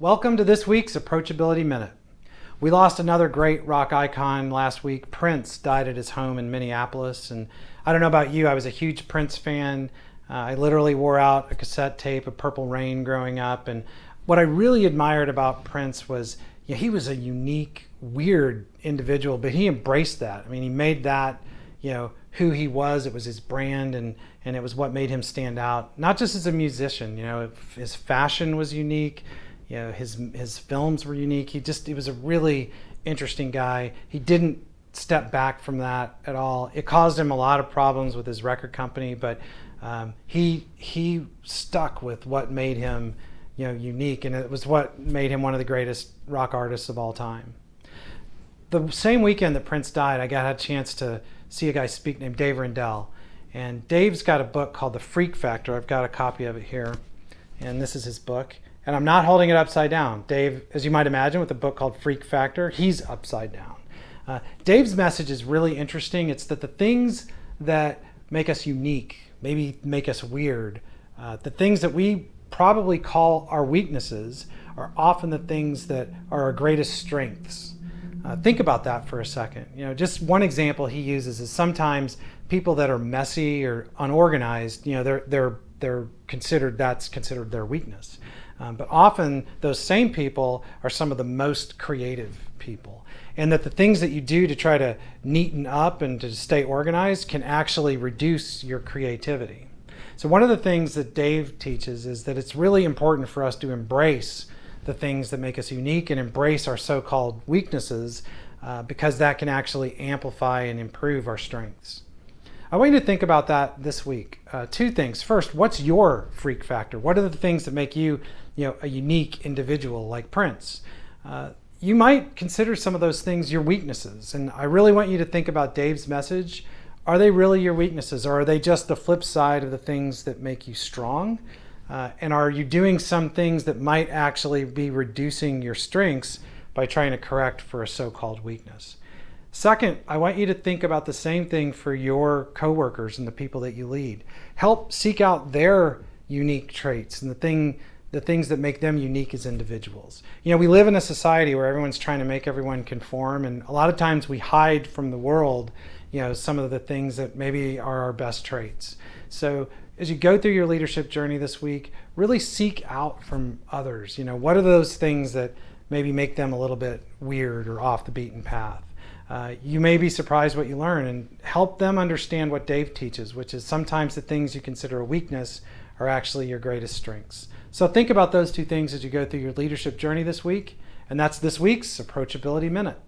Welcome to this week's Approachability Minute. We lost another great rock icon last week. Prince died at his home in Minneapolis, and I don't know about you, I was a huge Prince fan. I literally wore out a cassette tape of Purple Rain growing up, and what I really admired about Prince was he was a unique, weird individual, but he embraced that. I mean, he made that who he was. It was his brand, and it was what made him stand out, not just as a musician. His fashion was unique. His films were unique. He was a really interesting guy. He didn't step back from that at all. It caused him a lot of problems with his record company, but he stuck with what made him unique, and it was what made him one of the greatest rock artists of all time. The same weekend that Prince died, I got a chance to see a guy speak named Dave Rendell, and Dave's got a book called The Freak Factor. I've got a copy of it here, and this is his book. And I'm not holding it upside down. Dave, as you might imagine, with a book called Freak Factor, he's upside down. Dave's message is really interesting. It's that the things that make us unique, maybe make us weird, the things that we probably call our weaknesses are often the things that are our greatest strengths. Think about that for a second. Just one example he uses is sometimes people that are messy or unorganized, they're considered their weakness. But often those same people are some of the most creative people, and that the things that you do to try to neaten up and to stay organized can actually reduce your creativity. So one of the things that Dave teaches is that it's really important for us to embrace the things that make us unique and embrace our so-called weaknesses, because that can actually amplify and improve our strengths. I want you to think about that this week. Two things. First, what's your freak factor? What are the things that make you, a unique individual like Prince? You might consider some of those things your weaknesses, and I really want you to think about Dave's message. Are they really your weaknesses, or are they just the flip side of the things that make you strong? And are you doing some things that might actually be reducing your strengths by trying to correct for a so-called weakness? Second, I want you to think about the same thing for your coworkers and the people that you lead. Help seek out their unique traits and the things that make them unique as individuals. We live in a society where everyone's trying to make everyone conform, and a lot of times we hide from the world, some of the things that maybe are our best traits. So as you go through your leadership journey this week, really seek out from others. What are those things that maybe make them a little bit weird or off the beaten path? You may be surprised what you learn, and help them understand what Dave teaches, which is sometimes the things you consider a weakness are actually your greatest strengths. So think about those two things as you go through your leadership journey this week, and that's this week's Approachability Minute.